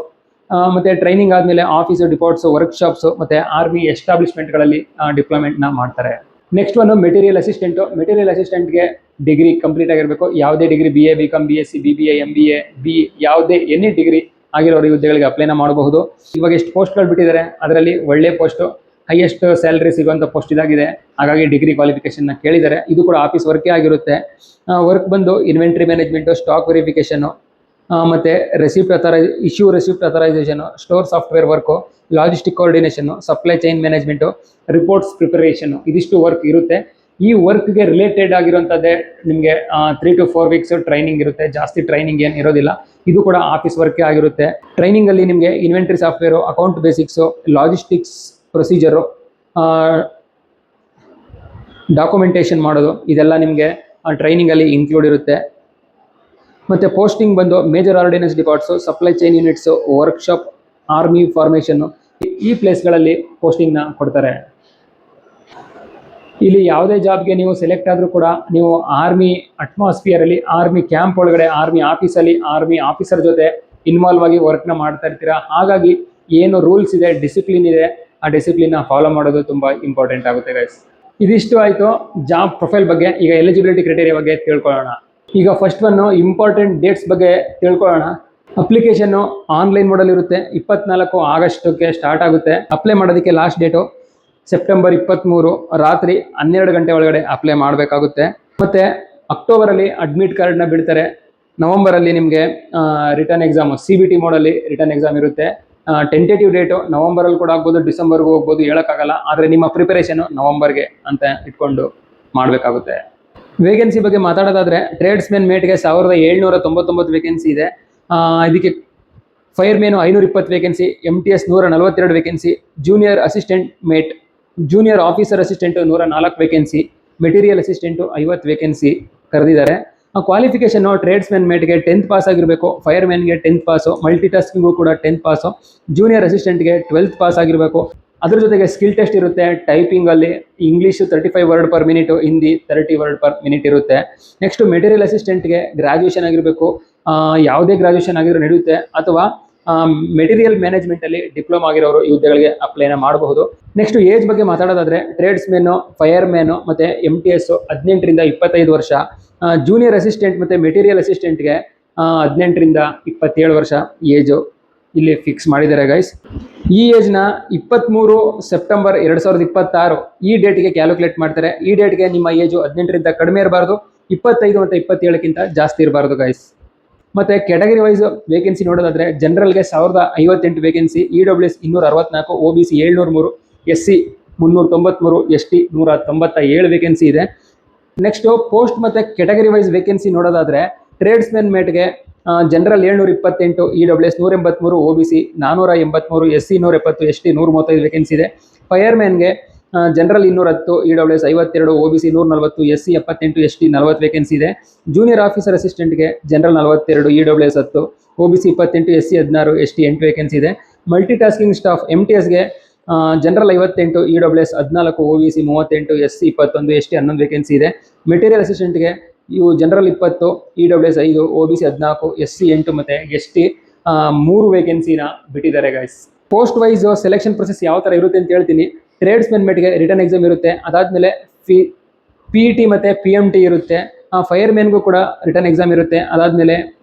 ಮತ್ತು ಟ್ರೈನಿಂಗ್ ಆದಮೇಲೆ ಆಫೀಸು, ಡಿಪಾರ್ಟ್ಸು, ವರ್ಕ್ಶಾಪ್ಸು, ಮತ್ತು ಆರ್ಮಿ ಎಸ್ಟಾಬ್ಲಿಷ್ಮೆಂಟ್ಗಳಲ್ಲಿ ಡಿಪ್ಲಾಯ್ಮೆಂಟ್ನ ಮಾಡ್ತಾರೆ. ನೆಕ್ಸ್ಟ್ ಒಂದು ಮೆಟೀರಿಯಲ್ ಅಸಿಸ್ಟೆಂಟು. ಮೆಟೀರಿಯಲ್ ಅಸಿಸ್ಟೆಂಟ್ಗೆ ಡಿಗ್ರಿ ಕಂಪ್ಲೀಟ್ ಆಗಿರಬೇಕು. ಯಾವುದೇ degree BA, BCom, BSc, BBA, MBA, ಯಾವುದೇ ಎನಿ ಡಿಗ್ರಿ ಆಗಿರೋರು ಈ ಹುದ್ದೆಗಳಿಗೆ ಅಪ್ಲೈನ ಮಾಡಬಹುದು. ಇವಾಗ ಎಷ್ಟು ಪೋಸ್ಟ್ಗಳು ಬಿಟ್ಟಿದ್ದಾರೆ, ಅದರಲ್ಲಿ ಒಳ್ಳೆ ಪೋಸ್ಟು, ಹೈಯೆಸ್ಟ್ ಸ್ಯಾಲ್ರಿ ಸಿಗುವಂಥ ಪೋಸ್ಟ್ ಇದಾಗಿದೆ. ಹಾಗಾಗಿ ಡಿಗ್ರಿ ಕ್ವಾಲಿಫಿಕೇಷನ್ನ ಕೇಳಿದ್ದಾರೆ. ಇದು ಕೂಡ ಆಫೀಸ್ ವರ್ಕೇ ಆಗಿರುತ್ತೆ. ವರ್ಕ್ ಬಂದು ಇನ್ವೆಂಟ್ರಿ ಮ್ಯಾನೇಜ್ಮೆಂಟು, ಸ್ಟಾಕ್ ವೆರಿಫಿಕೇಷನು, ಮತ್ತು issue receipt authorisation, store software work, logistic coordination, supply chain management, reports preparation, ಇದಿಷ್ಟು ವರ್ಕ್ ಇರುತ್ತೆ. ಈ ವರ್ಕ್ಗೆ ರಿಲೇಟೆಡ್ ಆಗಿರುವಂಥದ್ದೇ ನಿಮಗೆ 3 to 4 weeks ಟ್ರೈನಿಂಗ್ ಇರುತ್ತೆ. ಜಾಸ್ತಿ ಟ್ರೈನಿಂಗ್ ಏನು ಇರೋದಿಲ್ಲ. ಇದು ಕೂಡ ಆಫೀಸ್ ವರ್ಕೇ ಆಗಿರುತ್ತೆ. ಟ್ರೈನಿಂಗಲ್ಲಿ ನಿಮಗೆ inventory software, account basics, logistics procedure, documentation ಮಾಡೋದು, ಇದೆಲ್ಲ ನಿಮಗೆ ಟ್ರೈನಿಂಗಲ್ಲಿ ಇನ್ಕ್ಲೂಡ್ ಇರುತ್ತೆ. ಮತ್ತು ಪೋಸ್ಟಿಂಗ್ ಬಂದು major ordnance depots, supply chain units, workshop, army formation, ಈ ಪ್ಲೇಸ್ಗಳಲ್ಲಿ ಪೋಸ್ಟಿಂಗ್ನ ಕೊಡ್ತಾರೆ. ಇಲ್ಲಿ ಯಾವುದೇ ಜಾಬ್ಗೆ ನೀವು ಸೆಲೆಕ್ಟ್ ಆದರೂ ಕೂಡ ನೀವು ಆರ್ಮಿ ಅಟ್ಮಾಸ್ಫಿಯರಲ್ಲಿ, ಆರ್ಮಿ ಕ್ಯಾಂಪ್ ಒಳಗಡೆ, ಆರ್ಮಿ ಆಫೀಸಲ್ಲಿ ಆರ್ಮಿ ಆಫೀಸರ್ ಜೊತೆ ಇನ್ವಾಲ್ವ್ ಆಗಿ ವರ್ಕ್ನ ಮಾಡ್ತಾ ಇರ್ತೀರಾ. ಹಾಗಾಗಿ ಏನು ರೂಲ್ಸ್ ಇದೆ, ಡಿಸಿಪ್ಲಿನ್ ಇದೆ, ಆ ಡಿಸಿಪ್ಲಿನ್ನ ಫಾಲೋ ಮಾಡೋದು ತುಂಬ ಇಂಪಾರ್ಟೆಂಟ್ ಆಗುತ್ತೆ ಗೈಸ್. ಇದಿಷ್ಟು ಆಯಿತು ಜಾಬ್ ಪ್ರೊಫೈಲ್ ಬಗ್ಗೆ. ಈಗ ಎಲಿಜಿಬಿಲಿಟಿ ಕ್ರೈಟೇರಿಯಾ ಬಗ್ಗೆ ತಿಳ್ಕೊಳ್ಳೋಣ. ಈಗ ಫಸ್ಟ್ ಒನ್ನು ಇಂಪಾರ್ಟೆಂಟ್ ಡೇಟ್ಸ್ ಬಗ್ಗೆ ತಿಳ್ಕೊಳ್ಳೋಣ. ಅಪ್ಲಿಕೇಶನ್ನು ಆನ್ಲೈನ್ ಮೋಡಲ್ ಇರುತ್ತೆ. 24 ಆಗಸ್ಟ್ಗೆ ಸ್ಟಾರ್ಟ್ ಆಗುತ್ತೆ. ಅಪ್ಲೈ ಮಾಡೋದಕ್ಕೆ ಲಾಸ್ಟ್ ಡೇಟು ಸೆಪ್ಟೆಂಬರ್ 23 ರಾತ್ರಿ 12 ಗಂಟೆ ಒಳಗಡೆ ಅಪ್ಲೈ ಮಾಡಬೇಕಾಗುತ್ತೆ. ಮತ್ತು ಅಕ್ಟೋಬರಲ್ಲಿ ಅಡ್ಮಿಟ್ ಕಾರ್ಡ್ನ ಬಿಡ್ತಾರೆ. ನವಂಬರಲ್ಲಿ ನಿಮಗೆ ರಿಟರ್ನ್ ಎಕ್ಸಾಮು CBT ಮೋಡಲ್ಲಿ ರಿಟರ್ನ್ ಎಕ್ಸಾಮ್ ಇರುತ್ತೆ. ಟೆಂಟೇಟಿವ್ ಡೇಟು ನವಂಬರಲ್ಲಿ ಕೂಡ ಆಗ್ಬೋದು, ಡಿಸೆಂಬರ್ಗೂ ಹೋಗ್ಬೋದು, ಹೇಳೋಕ್ಕಾಗಲ್ಲ. ಆದರೆ ನಿಮ್ಮ ಪ್ರಿಪರೇಷನು ನವಂಬರ್ಗೆ ಅಂತ ಇಟ್ಕೊಂಡು ಮಾಡಬೇಕಾಗುತ್ತೆ. ವೇಕೆನ್ಸಿ ಬಗ್ಗೆ ಮಾತಾಡೋದಾದರೆ ಟ್ರೇಡ್ಸ್ಮೆನ್ ಮೇಟ್ಗೆ 1799 ವೇಕೆನ್ಸಿ ಇದೆ. ಇದಕ್ಕೆ fireman 520 vacancy, MTS 142 vacancy, junior assistant mate, junior officer assistant 104 vacancy, material assistant 50 vacancy ಕರೆದಿದ್ದಾರೆ. ಕ್ವಾಲಿಫಿಕೇಷನ್ನು ಟ್ರೇಡ್ಸ್ಮೆನ್ ಮೇಟ್ಗೆ 10th ಪಾಸ್ ಆಗಿರಬೇಕು, ಫೈರ್ಮ್ಯಾನ್ಗೆ 10th ಪಾಸು, ಮಲ್ಟಿ ಟಾಸ್ಕಿಂಗು ಕೂಡ 10th pass, junior ಅಸಿಸ್ಟೆಂಟ್ಗೆ 12th pass ಆಗಿರಬೇಕು. ಅದ್ರ ಜೊತೆಗೆ ಸ್ಕಿಲ್ ಟೆಸ್ಟ್ ಇರುತ್ತೆ. ಟೈಪಿಂಗಲ್ಲಿ English 35 word per minute, Hindi 30 word per minute ಇರುತ್ತೆ. ನೆಕ್ಸ್ಟು ಮೆಟೀರಿಯಲ್ ಅಸಿಸ್ಟೆಂಟ್ಗೆ ಗ್ರಾಜ್ಯುಯೇಷನ್ ಆಗಿರಬೇಕು, ಯಾವುದೇ ಗ್ರಾಜ್ಯುಯೇಷನ್ ಆಗಿರೋ ನಡೆಯುತ್ತೆ, ಅಥವಾ ಮೆಟೀರಿಯಲ್ ಮ್ಯಾನೇಜ್ಮೆಂಟಲ್ಲಿ ಡಿಪ್ಲೊಮಾ ಆಗಿರೋರು ಈ ಹುದ್ದೆಗಳಿಗೆ ಅಪ್ಲೈನ ಮಾಡಬಹುದು. ನೆಕ್ಸ್ಟ್ ಏಜ್ ಬಗ್ಗೆ ಮಾತಾಡೋದಾದರೆ ಟ್ರೇಡ್ಸ್ಮೆನ್ನು, ಫೈರ್ಮ್ಯಾನು ಮತ್ತು MTS 18 ರಿಂದ 25 ವರ್ಷ, ಜೂನಿಯರ್ ಅಸಿಸ್ಟೆಂಟ್ ಮತ್ತು ಮೆಟೀರಿಯಲ್ ಅಸಿಸ್ಟೆಂಟ್ಗೆ 18 ರಿಂದ 27 ವರ್ಷ ಏಜು ಇಲ್ಲಿ ಫಿಕ್ಸ್ ಮಾಡಿದ್ದಾರೆ ಗೈಸ್. ಈ ಏಜ್ನ 23 ಸೆಪ್ಟೆಂಬರ್ 2026 ಈ ಡೇಟ್ಗೆ ಕ್ಯಾಲ್ಕುಲೇಟ್ ಮಾಡ್ತಾರೆ. ಈ ಡೇಟ್ಗೆ ನಿಮ್ಮ ಏಜು 18 ರಿಂದ ಕಡಿಮೆ ಇರಬಾರ್ದು, 25 ಮತ್ತು 27ಕ್ಕಿಂತ ಜಾಸ್ತಿ ಇರಬಾರ್ದು ಗೈಸ್. ಮತ್ತು ಕ್ಯಾಟಗರಿ ವೈಸ್ ವೇಕೆನ್ಸಿ ನೋಡೋದಾದರೆ ಜನರಲ್ಗೆ 1058 vacancy, EWS 264, OBC 703, SC 393, ST 197 vacancy ಇದೆ. ನೆಕ್ಸ್ಟು ಪೋಸ್ಟ್ ಮತ್ತು ಕ್ಯಾಟಗರಿ ವೈಸ್ ವೇಕೆನ್ಸಿ ನೋಡೋದಾದರೆ ಟ್ರೇಡ್ಸ್ಮೆನ್ ಮೇಟ್ಗೆ general 728, EWS 183, OBC 483, SC 170, ST 135 vacancy ಇದೆ. ಫೈರ್ಮ್ಯಾನ್ಗೆ general 210, EWS 52, OBC 140, SC 78, ST 40 vacancy ಇದೆ. ಜೂನಿಯರ್ ಆಫೀಸರ್ ಅಸಿಸ್ಟೆಂಟ್ಗೆ general 42, EWS 10, OBC 28, SC 16, ST 8 vacancy ಇದೆ. Multi tasking staff MTSಗೆ general 58, EWS 14, OBC 38, SC 21, ST 11 vacancy ಇದೆ. Material ಅಸಿಸ್ಟೆಂಟ್ಗೆ ಇವು general 20, EWS 5, OBC 14, SC 8 ಮತ್ತು ST 3 ವೇಕೆನ್ಸಿನ ಬಿಟ್ಟಿದ್ದಾರೆ guys. Post wise selection process ಯಾವ ಥರ ಇರುತ್ತೆ ಅಂತ ಹೇಳ್ತೀನಿ. ಟ್ರೇಡ್ಸ್ಮೆನ್ ಮೇಟ್ಗೆ ರಿಟರ್ನ್ ಎಕ್ಸಾಮ್ ಇರುತ್ತೆ. ಅದಾದಮೇಲೆ PET ಮತ್ತು PMT ಇರುತ್ತೆ. ಫೈರ್ಮ್ಯಾನ್ಗೂ ಕೂಡ ರಿಟರ್ನ್ ಎಕ್ಸಾಮ್ ಇರುತ್ತೆ. ಅದಾದಮೇಲೆ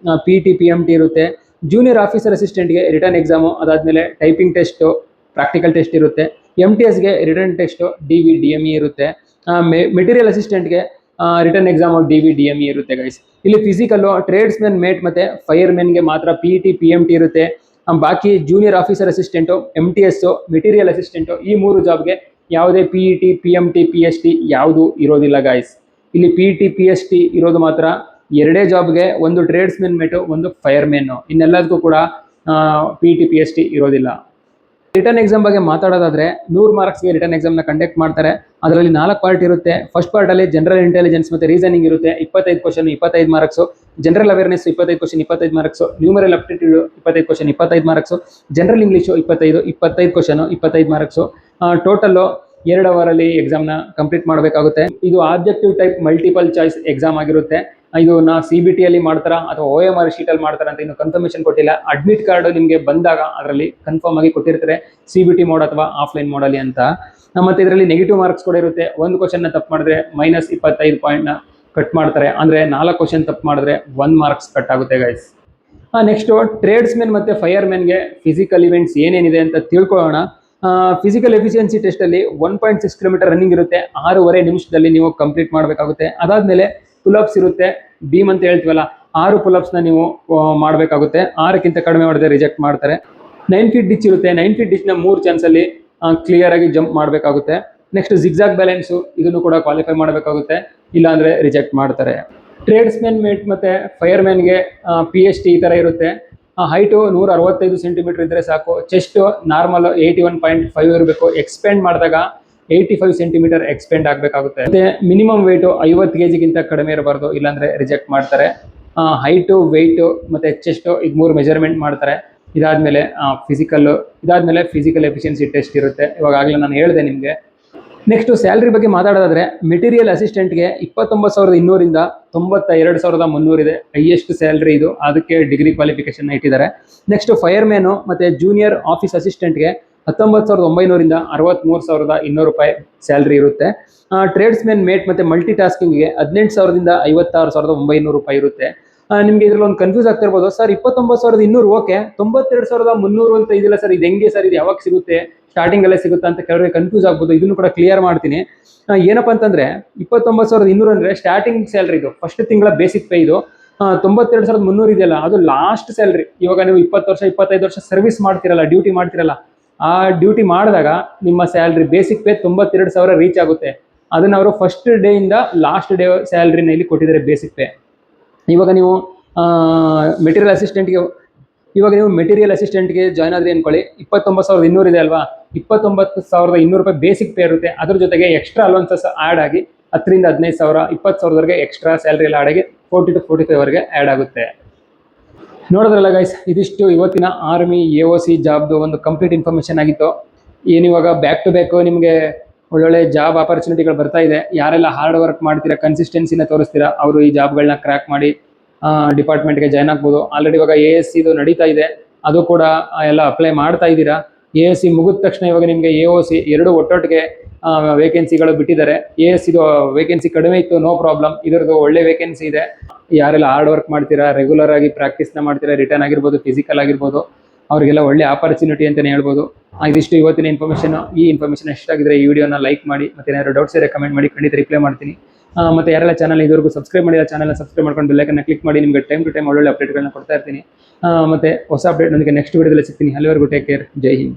PET PMT ಇರುತ್ತೆ. ಜೂನಿಯರ್ ಆಫೀಸರ್ ಅಸಿಸ್ಟೆಂಟ್ಗೆ ರಿಟರ್ನ್ ಎಕ್ಸಾಮು, ಅದಾದಮೇಲೆ ಟೈಪಿಂಗ್ ಟೆಸ್ಟು, ಪ್ರಾಕ್ಟಿಕಲ್ ಟೆಸ್ಟ್ ಇರುತ್ತೆ. MTSಗೆ ರಿಟರ್ನ್ ಟೆಸ್ಟು DV DME ಇರುತ್ತೆ. ಮೆಟೀರಿಯಲ್ ಅಸಿಸ್ಟೆಂಟ್ಗೆ ರಿಟರ್ನ್ ಎಕ್ಸಾಮು DV DME ಇರುತ್ತೆ ಗೈಸ್. ಇಲ್ಲಿ ಫಿಸಿಕಲ್ಲು ಟ್ರೇಡ್ಸ್ಮೆನ್ ಮೇಟ್ ಮತ್ತು ಫೈರ್ಮೆನ್ಗೆ ಮಾತ್ರ PET PMT ಇರುತ್ತೆ. ಬಾಕಿ junior officer assistant, MTS, material assistant, ಈ 3 ಜಾಬ್ಗೆ ಯಾವುದೇ PET PMT PST ಯಾವುದು ಇರೋದಿಲ್ಲ ಗಾಯ್ಸ್. ಇಲ್ಲಿ PET PST ಇರೋದು ಮಾತ್ರ 2 ಜಾಬ್ಗೆ, ಒಂದು ಟ್ರೇಡ್ಸ್ಮೆನ್ ಮೇಟು, ಒಂದು ಫೈರ್ಮೆನ್ನು. ಇನ್ನೆಲ್ಲದಕ್ಕೂ ಕೂಡ PET PST ಇರೋದಿಲ್ಲ. ರಿಟರ್ನ್ ಎಕ್ಸಾಮ್ ಬಗ್ಗೆ ಮಾತಾಡೋದಾದರೆ 100 ಮಾರ್ಕ್ಸ್ಗೆ ರಿಟರ್ನ್ ಎಕ್ಸಾಮ್ನ ಕಂಡಕ್ಟ್ ಮಾಡ್ತಾರೆ. ಅದರಲ್ಲಿ 4 ಪಾರ್ಟ್ ಇರುತ್ತೆ. ಫಸ್ಟ್ ಪಾರ್ಟಲ್ಲಿ ಜನರಲ್ ಇಂಟೆಲಿಜೆನ್ಸ್ ಮತ್ತು ರೀಸನಿಂಗ್ ಇರುತ್ತೆ. 25 question 25 marks, general awareness 25 question 25 marks, numeral aptitude 25 question 25 marks, general English 25 question 25 marks. Total 2 ಅವರಲ್ಲಿ ಎಕ್ಸಾಮ್ನ ಕಂಪ್ಲೀಟ್ ಮಾಡಬೇಕಾಗುತ್ತೆ. ಇದು objective type multiple choice exam ಆಗಿರುತ್ತೆ. ಇದನ್ನ CBTಯಲ್ಲಿ ಮಾಡ್ತಾರಾ ಅಥವಾ OMR ಶೀಟಲ್ಲಿ ಮಾಡ್ತಾರಾ ಅಂತ ಇನ್ನು ಕನ್ಫರ್ಮೇಷನ್ ಕೊಟ್ಟಿಲ್ಲ. ಅಡ್ಮಿಟ್ ಕಾರ್ಡು ನಿಮಗೆ ಬಂದಾಗ ಅದರಲ್ಲಿ ಕನ್ಫರ್ಮ್ ಆಗಿ ಕೊಟ್ಟಿರ್ತಾರೆ CBT ಮೋಡ್ ಅಥವಾ ಆಫ್ಲೈನ್ ಮೋಡಲ್ಲಿ ಅಂತ. ಮತ್ತು ಇದರಲ್ಲಿ ನೆಗೆಟಿವ್ ಮಾರ್ಕ್ಸ್ ಕೂಡ ಇರುತ್ತೆ. 1 ಕ್ವಶನ್ನ ತಪ್ಪು ಮಾಡಿದ್ರೆ -25 ಪಾಯಿಂಟ್ನ ಕಟ್ ಮಾಡ್ತಾರೆ. ಅಂದರೆ 4 ಕ್ವಶನ್ ತಪ್ಪು ಮಾಡಿದ್ರೆ 1 ಮಾರ್ಕ್ಸ್ ಕಟ್ ಆಗುತ್ತೆ ಗೈಸ್. ನೆಕ್ಸ್ಟು ಟ್ರೇಡ್ಸ್ಮೆನ್ ಮತ್ತು ಫೈರ್ಮೆನ್ಗೆ ಫಿಸಿಕಲ್ ಇವೆಂಟ್ಸ್ ಏನೇನಿದೆ ಅಂತ ತಿಳ್ಕೊಳ್ಳೋಣ. ಫಿಸಿಕಲ್ ಎಫಿಷಿಯನ್ಸಿ ಟೆಸ್ಟಲ್ಲಿ 1.6 ಕಿಲೋಮೀಟರ್ ರನ್ನಿಂಗ್ ಇರುತ್ತೆ. 6.5 ನಿಮಿಷದಲ್ಲಿ ನೀವು ಕಂಪ್ಲೀಟ್ ಮಾಡಬೇಕಾಗುತ್ತೆ. ಅದಾದಮೇಲೆ ಪುಲಪ್ಸ್ ಇರುತ್ತೆ. ಬೀಮ್ ಅಂತ ಹೇಳ್ತೀವಲ್ಲ, 6 ಪುಲಪ್ಸ್ನ ನೀವು ಮಾಡಬೇಕಾಗುತ್ತೆ. 6ಕ್ಕಿಂತ ಕಡಿಮೆ ಮಾಡಿದ್ರೆ ರಿಜೆಕ್ಟ್ ಮಾಡ್ತಾರೆ. 9 ಫೀಟ್ ಡಿಚ್ ಇರುತ್ತೆ. 9 ಫೀಟ್ ಡಿಚ್ನ 3 ಚಾನ್ಸಲ್ಲಿ ಕ್ಲಿಯರ್ ಆಗಿ ಜಂಪ್ ಮಾಡಬೇಕಾಗುತ್ತೆ. ನೆಕ್ಸ್ಟ್ ಜಿಗ್ಜಾಗ್ ಬ್ಯಾಲೆನ್ಸು, ಇದನ್ನು ಕೂಡ ಕ್ವಾಲಿಫೈ ಮಾಡಬೇಕಾಗುತ್ತೆ, ಇಲ್ಲಾಂದರೆ ರಿಜೆಕ್ಟ್ ಮಾಡ್ತಾರೆ. ಟ್ರೇಡ್ಸ್ಮೆನ್ ಮೇಟ್ ಮತ್ತು ಫೈರ್ಮ್ಯಾನ್ಗೆ PST ಈ ಥರ ಇರುತ್ತೆ. ಹೈಟು 165 ಸೆಂಟಿಮೀಟರ್ ಇದ್ದರೆ ಸಾಕು. ಚೆಸ್ಟು ನಾರ್ಮಲ್ 81.5 ಇರಬೇಕು. ಎಕ್ಸ್ಪೆಂಡ್ ಮಾಡಿದಾಗ 85 ಸೆಂಟಿಮೀಟರ್ ಎಕ್ಸ್ಪೆಂಡ್ ಆಗಬೇಕಾಗುತ್ತೆ. ಮತ್ತು ಮಿನಿಮಮ್ ವೆಯ್ಟು 50 kg ಕಡಿಮೆ ಇರಬಾರ್ದು, ಇಲ್ಲಾಂದರೆ ರಿಜೆಕ್ಟ್ ಮಾಡ್ತಾರೆ. ಹೈಟು, ವೆಯ್ಟು ಮತ್ತು ಚೆಸ್ಟು ಇದು 3 ಮೆಜರ್ಮೆಂಟ್ ಮಾಡ್ತಾರೆ. ಇದಾದಮೇಲೆ ಫಿಸಿಕಲ್ ಎಫಿಷಿಯನ್ಸಿ ಟೆಸ್ಟ್ ಇರುತ್ತೆ. ಇವಾಗಲೇ ನಾನು ಹೇಳಿದೆ ನಿಮಗೆ. ನೆಕ್ಸ್ಟು ಸ್ಯಾಲ್ರಿ ಬಗ್ಗೆ ಮಾತಾಡೋದಾದರೆ ಮೆಟೀರಿಯಲ್ ಅಸಿಸ್ಟೆಂಟ್ಗೆ 29,200 92,300 ಇದೆ. ಹೈಯೆಸ್ಟ್ ಸ್ಯಾಲ್ರಿ ಇದು, ಅದಕ್ಕೆ ಡಿಗ್ರಿ ಕ್ವಾಲಿಫಿಕೇಷನ್ ಇಟ್ಟಿದ್ದಾರೆ. ನೆಕ್ಸ್ಟ್ ಫೈರ್ಮ್ಯಾನು ಮತ್ತು ಜೂನಿಯರ್ ಆಫೀಸ್ ಅಸಿಸ್ಟೆಂಟ್ಗೆ 19,900 63,200 ರೂಪಾಯಿ ಸ್ಯಾಲ್ರಿ ಇರುತ್ತೆ. ಟ್ರೇಡ್ಸ್ಮೆನ್ ಮೇಟ್ ಮತ್ತು ಮಲ್ಟಿ ಟಾಸ್ಕಿಂಗ್ಗೆ 18,000 56,900 ರೂಪಾಯಿ ಇರುತ್ತೆ. ನಿಮಗೆ ಇದರಲ್ಲಿ ಒಂದು ಕನ್ಫ್ಯೂಸ್ ಆಗ್ತಿರ್ಬೋದು, ಸರ್ 29,200 ಓಕೆ, 92,300 ಅಂತ ಇದಿಲ್ಲ ಸರ್, ಇದು ಹೆಂಗೆ ಸರ್, ಇದು ಯಾವಾಗ ಸಿಗುತ್ತೆ, ಸ್ಟಾರ್ಟಿಂಗಲ್ಲೇ ಸಿಗುತ್ತಾ ಅಂತ ಕೆಲವರಿಗೆ ಕನ್ಫ್ಯೂಸ್ ಆಗ್ಬೋದು. ಇದನ್ನು ಕೂಡ ಕ್ಲಿಯರ್ ಮಾಡ್ತೀನಿ. ಏನಪ್ಪ ಅಂತಂದರೆ 29,200 ಅಂದರೆ ಸ್ಟಾರ್ಟಿಂಗ್ ಸ್ಯಾಲ್ರಿ, ಇದು ಫಸ್ಟ್ ತಿಂಗಳ ಬೇಸಿಕ್ ಪೇ. ಇದು 92,300 ಇದೆಯಲ್ಲ, ಅದು ಲಾಸ್ಟ್ ಸ್ಯಾಲ್ರಿ. ಇವಾಗ ನೀವು 20 ವರ್ಷ 25 ವರ್ಷ ಸರ್ವಿಸ್ ಮಾಡ್ತಿರಲ್ಲ, ಡ್ಯೂಟಿ ಮಾಡ್ತಿರಲ್ಲ, ಆ ಡ್ಯೂಟಿ ಮಾಡಿದಾಗ ನಿಮ್ಮ ಸ್ಯಾಲ್ರಿ ಬೇಸಿಕ್ ಪೇ 92,000 ರೀಚ್ ಆಗುತ್ತೆ. ಅದನ್ನು ಅವರು ಫಸ್ಟ್ ಡೇಯಿಂದ ಲಾಸ್ಟ್ ಡೇ ಸ್ಯಾಲ್ರಿನ ಇಲ್ಲಿ ಕೊಟ್ಟಿದ್ದಾರೆ ಬೇಸಿಕ್ ಪೇ. ಇವಾಗ ನೀವು ಮೆಟೀರಿಯಲ್ ಅಸಿಸ್ಟೆಂಟ್ಗೆ ಜಾಯ್ನ್ ಆದರೆ ಅಂದ್ಕೊಳ್ಳಿ, 29,200 ಇದೆ ಅಲ್ವಾ, 29,200 ರೂಪಾಯಿ ಬೇಸಿಕ್ ಪೇ ಇರುತ್ತೆ. ಅದ್ರ ಜೊತೆಗೆ ಎಕ್ಸ್ಟ್ರಾ ಅಲೋನ್ಸಸ್ ಆ್ಯಡ್ ಆಗಿ 10,000 15,000 20,000ವರೆಗೆ ಎಕ್ಸ್ಟ್ರಾ ಸ್ಯಾಲ್ರಿ ಎಲ್ಲ ಆಡ್ ಆಗಿ 40 to 45ವರೆಗೆ ಆ್ಯಡ್ ಆಗುತ್ತೆ. ನೋಡಿದ್ರಲ್ಲ ಗೈಸ್, ಇದಿಷ್ಟು ಇವತ್ತಿನ ಆರ್ಮಿ AOC ಜಾಬ್ದು ಒಂದು ಕಂಪ್ಲೀಟ್ ಇನ್ಫಾರ್ಮೇಷನ್ ಆಗಿತ್ತು. ಏನಿವಾಗ ಬ್ಯಾಕ್ ಟು ಬ್ಯಾಕ್ ನಿಮಗೆ ಒಳ್ಳೊಳ್ಳೆ ಜಾಬ್ ಆಪರ್ಚುನಿಟಿಗಳು ಬರ್ತಾ ಇದೆ. ಯಾರೆಲ್ಲ ಹಾರ್ಡ್ ವರ್ಕ್ ಮಾಡ್ತೀರಾ, ಕನ್ಸಿಸ್ಟೆನ್ಸಿನ ತೋರಿಸ್ತೀರಾ, ಅವರು ಈ ಜಾಬ್ಗಳನ್ನ ಕ್ರ್ಯಾಕ್ ಮಾಡಿ ಡಿಪಾರ್ಟ್ಮೆಂಟ್ಗೆ ಜಾಯ್ನ್ ಆಗ್ಬೋದು. ಆಲ್ರೆಡಿ ಇವಾಗ ASC ಇದು ನಡೀತಾ ಇದೆ, ಅದು ಕೂಡ ಎಲ್ಲ ಅಪ್ಲೈ ಮಾಡ್ತಾ ಇದ್ದೀರಾ. ASC ಮುಗಿದ ತಕ್ಷಣ ಇವಾಗ ನಿಮಗೆ AOC ಎರಡು ಒಟ್ಟೊಟ್ಟಿಗೆ ವೇಕೆನ್ಸಿಗಳು ಬಿಟ್ಟಿದ್ದಾರೆ. ASC ಇದು ವೇಕೆನ್ಸಿ ಕಡಿಮೆ ಇತ್ತು, ನೋ ಪ್ರಾಬ್ಲಮ್, ಇದರದ್ದು ಒಳ್ಳೆ ವೇಕೆನ್ಸಿ ಇದೆ. ಯಾರೆಲ್ಲ ಹಾರ್ಡ್ ವರ್ಕ್ ಮಾಡ್ತೀರಾ, ರೆಗ್ಯುಲರ್ ಆಗಿ ಪ್ರಾಕ್ಟೀಸ್ನ ಮಾಡ್ತೀರಾ, ರಿಟರ್ನ್ ಆಗಿರ್ಬೋದು, ಫಿಸಿಕಲ್ ಆಗಿರ್ಬೋದು, ಅವರಿಗೆಲ್ಲ ಒಳ್ಳೆ ಆಪರ್ಚುನಿಟಿ ಅಂತಲೇ ಹೇಳ್ಬೋದು. ಇದಿಷ್ಟು ಇವತ್ತಿನ ಇನ್ಫಾರ್ಮೇಷನ್. ಈ ಇನ್ಫಾರ್ಮೇಷನ್ ಎಷ್ಟಾಗಿದ್ರೆ ಈ ವಿಡಿಯೋನ ಲೈಕ್ ಮಾಡಿ, ಮತ್ತು ಏನಾದರೂ ಡೌಟ್ಸ್ ಇದ್ದರೆ ಕಮೆಂಟ್ ಮಾಡಿ, ಖಂಡಿತ ರಿಪ್ಲೈ ಮಾಡ್ತೀನಿ. ಮತ್ತು ಯಾರೆಲ್ಲ ಚಾನಲ್ ಇದುವರೆಗೂ ಸಬ್ಸ್ಕ್ರೈಬ್ ಮಾಡಿಲ್ಲ, ಚಾನಲ್ನ ಸಬ್ಸ್ಕ್ರೈಬ್ ಮಾಡ್ಕೊಂಡು ಬೆಲ್ಲೈಕನ್ನ ಕ್ಲಿಕ್ ಮಾಡಿ. ನಿಮಗೆ ಟೈಮ್ ಟು ಟೈಮ್ ಒಳ್ಳೊಳ್ಳೆ ಅಪ್ಡೇಟ್ಗಳನ್ನ ಕೊಡ್ತಾ ಇರ್ತೀನಿ. ಮತ್ತು ಹೊಸ ಅಪ್ಡೇಟ್ನೊಂದಿಗೆ ನೆಕ್ಸ್ಟ್ ವಿಡಿಯೋದಲ್ಲಿ ಸಿಗ್ತೀನಿ. ಅಲ್ಲಿವರೆಗೂ ಟೇಕ್ ಕೇರ್. ಜೈ ಹಿಂದ್.